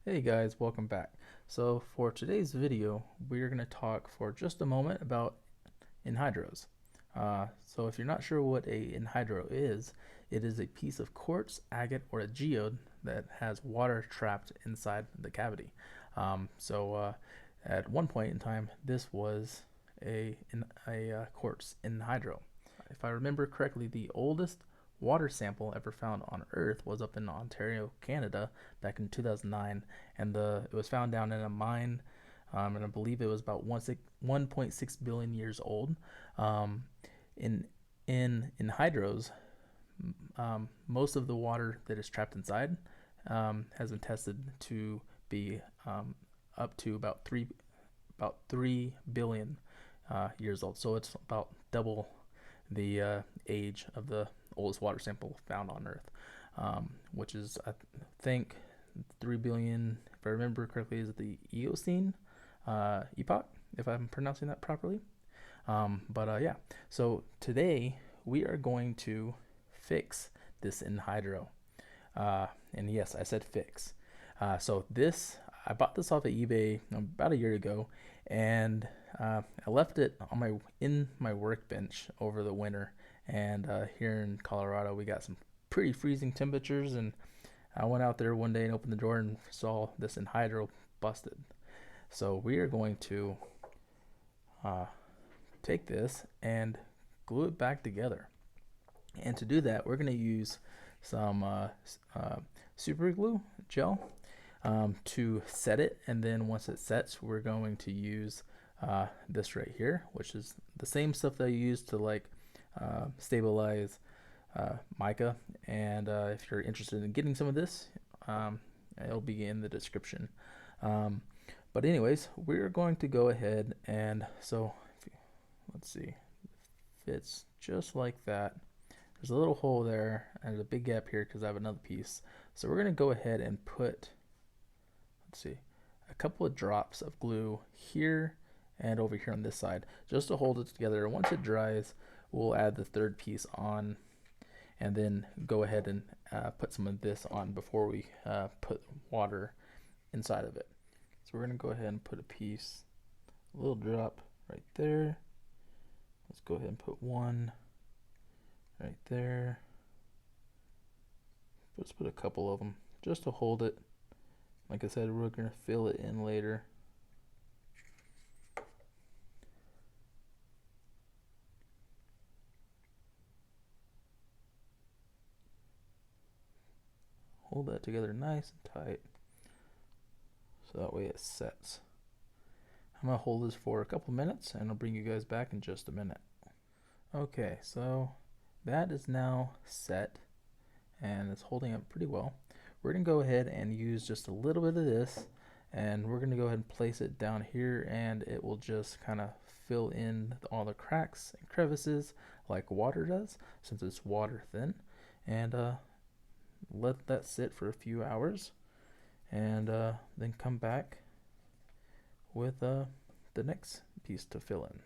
Hey guys, welcome back. So for today's video, we're going to talk for just a moment about enhydros. So if you're not sure what a enhydro is, it is a piece of quartz, agate, or a geode that has water trapped inside the cavity. At one point in time, this was a quartz enhydro. If I remember correctly, the oldest water sample ever found on Earth was up in Ontario, Canada, back in 2009, and it was found down in a mine, and I believe it was about 1.6 billion years old. Um, in in hydros, most of the water that is trapped inside has been tested to be up to about 3 billion years old. So it's about double the age of the oldest water sample found on Earth, which is, I think, 3 billion, if I remember correctly, is the Eocene epoch, if I'm pronouncing that properly. Yeah, so today we are going to fix this enhydro. And yes, I said fix. I bought this off of eBay about a year ago, and I left it on my workbench over the winter. And here in Colorado, we got some pretty freezing temperatures, and I went out there one day and opened the door and saw this enhydro busted. So we are going to uh, take this and glue it back together. And to do that, we're going to use some super glue gel to set it. And then once it sets, we're going to use this right here, which is the same stuff that you use to stabilize mica. And if you're interested in getting some of this, it'll be in the description. Um, but anyways, we're going to go ahead and let's see, fits just like that. There's a little hole there and there's a big gap here because I have another piece. So we're going to go ahead and put, let's see, a couple of drops of glue here and over here on this side just to hold it together. Once it dries, we'll add the third piece on and then go ahead and put some of this on before we put water inside of it. So we're going to go ahead and put a little drop right there. Let's go ahead and put one right there. Let's put a couple of them just to hold it. Like I said, we're going to fill it in later. Hold that together nice and tight so that way it sets. I'm going to hold this for a couple minutes and I'll bring you guys back in just a minute. Okay, so that is now set and it's holding up pretty well. We're going to go ahead and use just a little bit of this, and we're going to go ahead and place it down here, and it will just kind of fill in all the cracks and crevices like water does, since it's water thin. And let that sit for a few hours, and then come back with the next piece to fill in.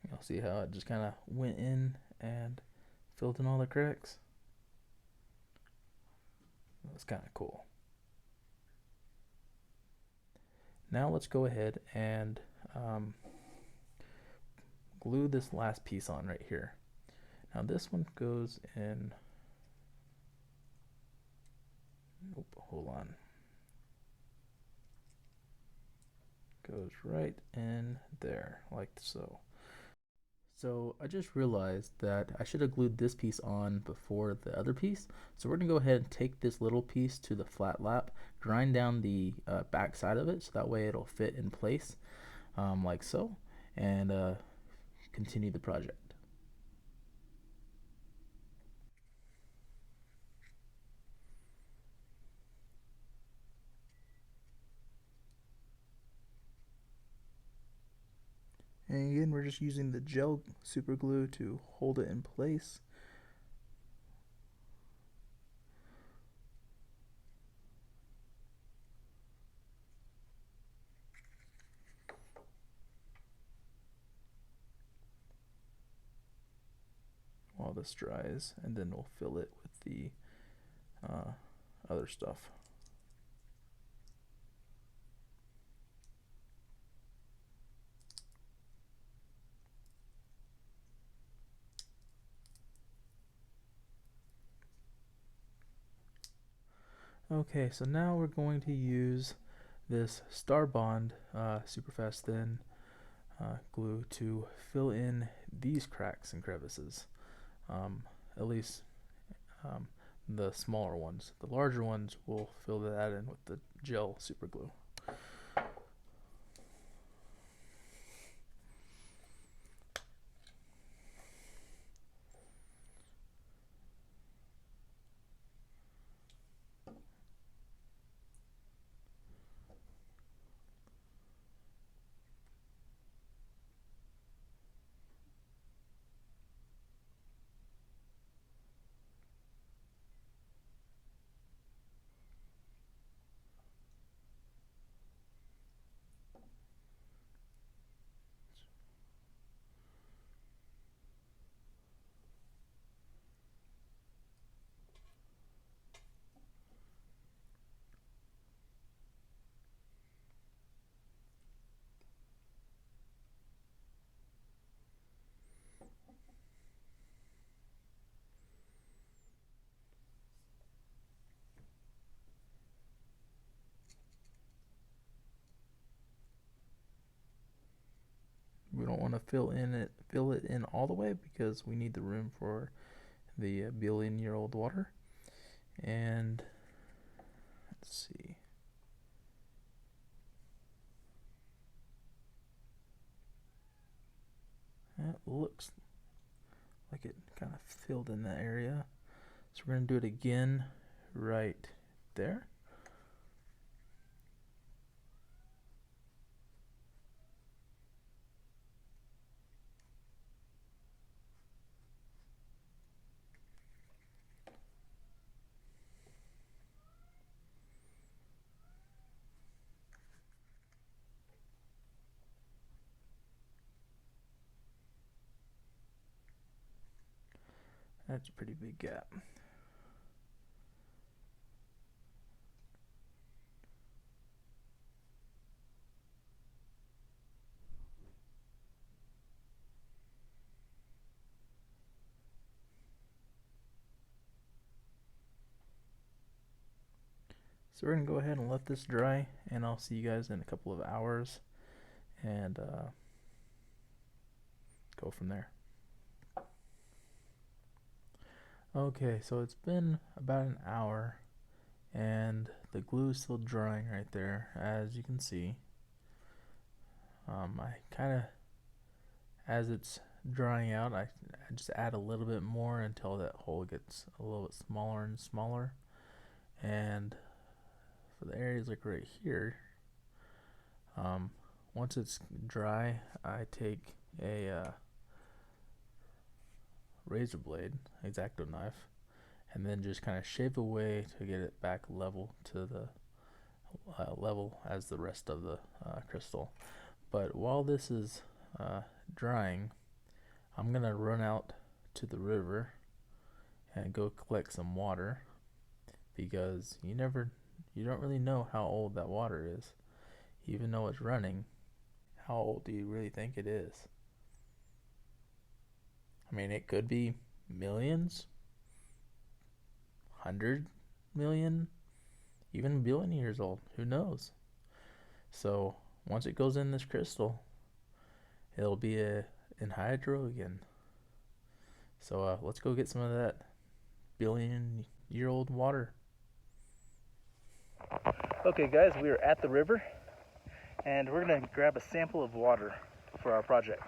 You'll see how it just kind of went in and filled in all the cracks. That's kind of cool. Now let's go ahead and glue this last piece on right here. Now this one goes in, hold on. Goes right in there, like so. So I just realized that I should have glued this piece on before the other piece. So we're gonna go ahead and take this little piece to the flat lap, grind down the back side of it so that way it'll fit in place like so, and continue the project. And again, we're just using the gel super glue to hold it in place. while this dries, and then we'll fill it with the other stuff. Okay, so now we're going to use this Star Bond super fast thin glue to fill in these cracks and crevices, at least the smaller ones. The larger ones we'll fill that in with the gel super glue. We don't want to fill it in all the way because we need the room for the billion-year-old water. And let's see. That looks like it kind of filled in that area. So we're going to do it again right there. That's a pretty big gap. So we're going to go ahead and let this dry, and I'll see you guys in a couple of hours and go from there. Okay, so it's been about an hour and the glue is still drying right there, as you can see. I kind of, as it's drying out, I just add a little bit more until that hole gets a little bit smaller and smaller. And for the areas like right here, once it's dry, I take a razor blade, X-Acto knife, and then just kind of shave away to get it back level to the level as the rest of the crystal. But while this is drying, I'm gonna run out to the river and go collect some water, because you don't really know how old that water is. Even though it's running, how old do you really think it is? I mean, it could be millions, 100 million, even a billion years old. Who knows? So once it goes in this crystal, it'll be a Enhydro again. So let's go get some of that billion-year-old water. Okay guys, we are at the river and we're gonna grab a sample of water for our project.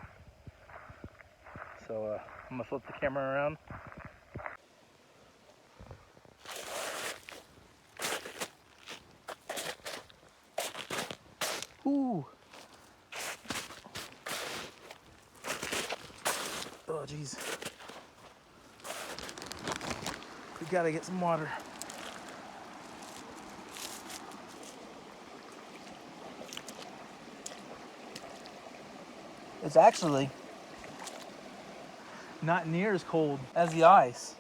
So I'm gonna flip the camera around. Ooh. Oh jeez. We gotta get some water. It's not near as cold as the ice.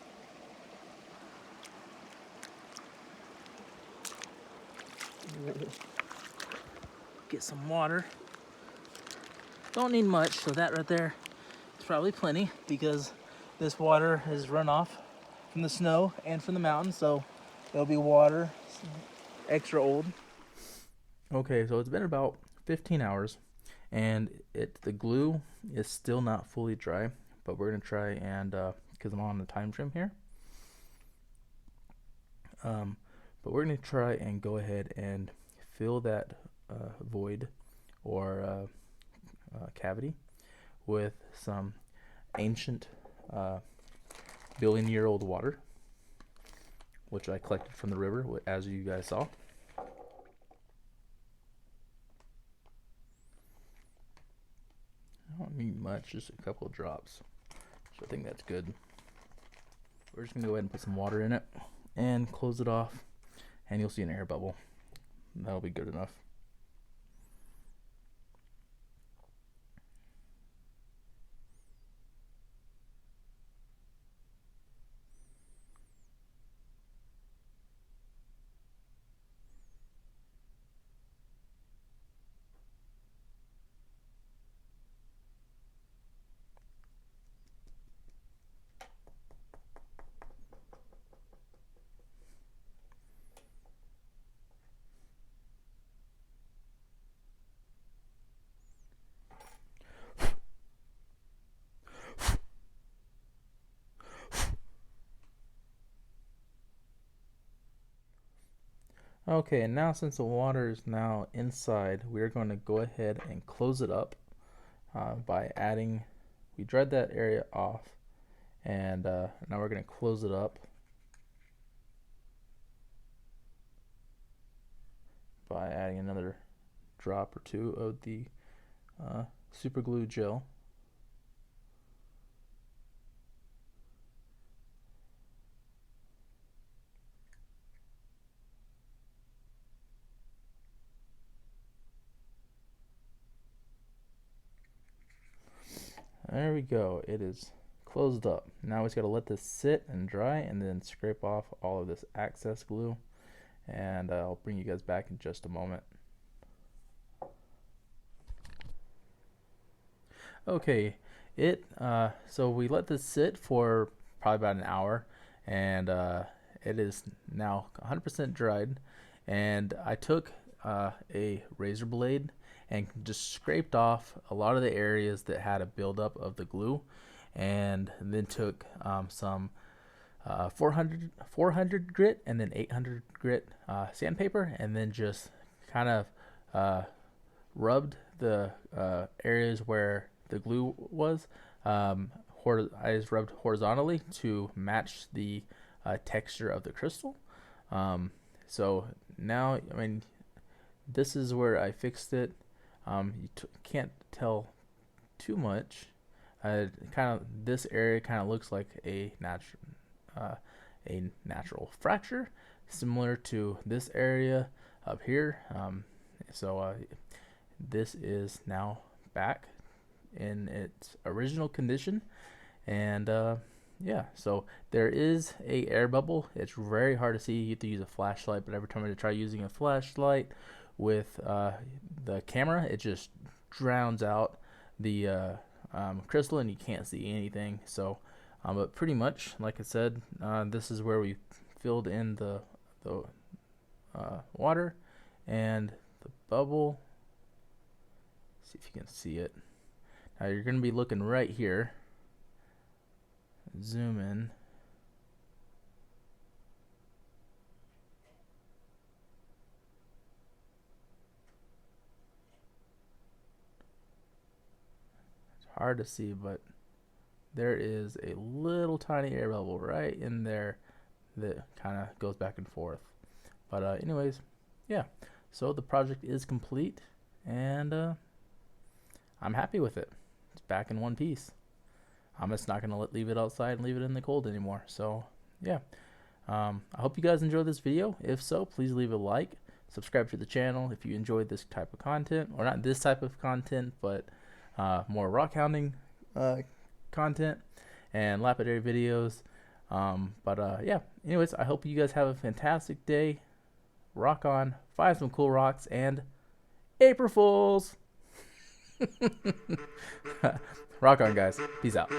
Get some water. Don't need much, so that right there is probably plenty because this water is runoff from the snow and from the mountain, so there'll be water extra old. Okay, so it's been about 15 hours and the glue is still not fully dry, but we're gonna try and because I'm on the time frame here, but we're gonna try and go ahead and fill that void or cavity with some ancient billion-year-old water, which I collected from the river, as you guys saw. I don't need much, just a couple of drops. So I think that's good. We're just gonna go ahead and put some water in it and close it off, and you'll see an air bubble. That'll be good enough. Okay, and now since the water is now inside, we're going to go ahead and close it up by adding, we dried that area off, and now we're going to close it up by adding another drop or two of the super glue gel. There we go, it is closed up. Now we just got to let this sit and dry and then scrape off all of this excess glue, and I'll bring you guys back in just a moment. Okay, so we let this sit for probably about an hour, and it is now 100% dried, and I took a razor blade and just scraped off a lot of the areas that had a buildup of the glue, and then took some 400 grit and then 800 grit sandpaper, and then just kind of rubbed the areas where the glue was. I just rubbed horizontally to match the texture of the crystal. So now, I mean, this is where I fixed it. You can't tell too much. This area kind of looks like a natural fracture, similar to this area up here. This is now back in its original condition, and yeah, so there is a air bubble. It's very hard to see. You have to use a flashlight, but every time I try using a flashlight with the camera, it just drowns out the crystal and you can't see anything. So but pretty much, like I said, this is where we filled in the water and the bubble. See if you can see it. Now you're going to be looking right here. Zoom in. It's hard to see, but there is a little tiny air bubble right in there that kind of goes back and forth. But anyways, yeah, so the project is complete, and I'm happy with it. It's back in one piece. I'm just not gonna leave it outside and leave it in the cold anymore. So yeah, I hope you guys enjoyed this video. If so, please leave a like, subscribe to the channel if you enjoyed this type of content, or not this type of content, but more rock hounding content. and lapidary videos. Yeah, anyways, I hope you guys have a fantastic day. Rock on, find some cool rocks, and April Fools! Rock on, guys. Peace out.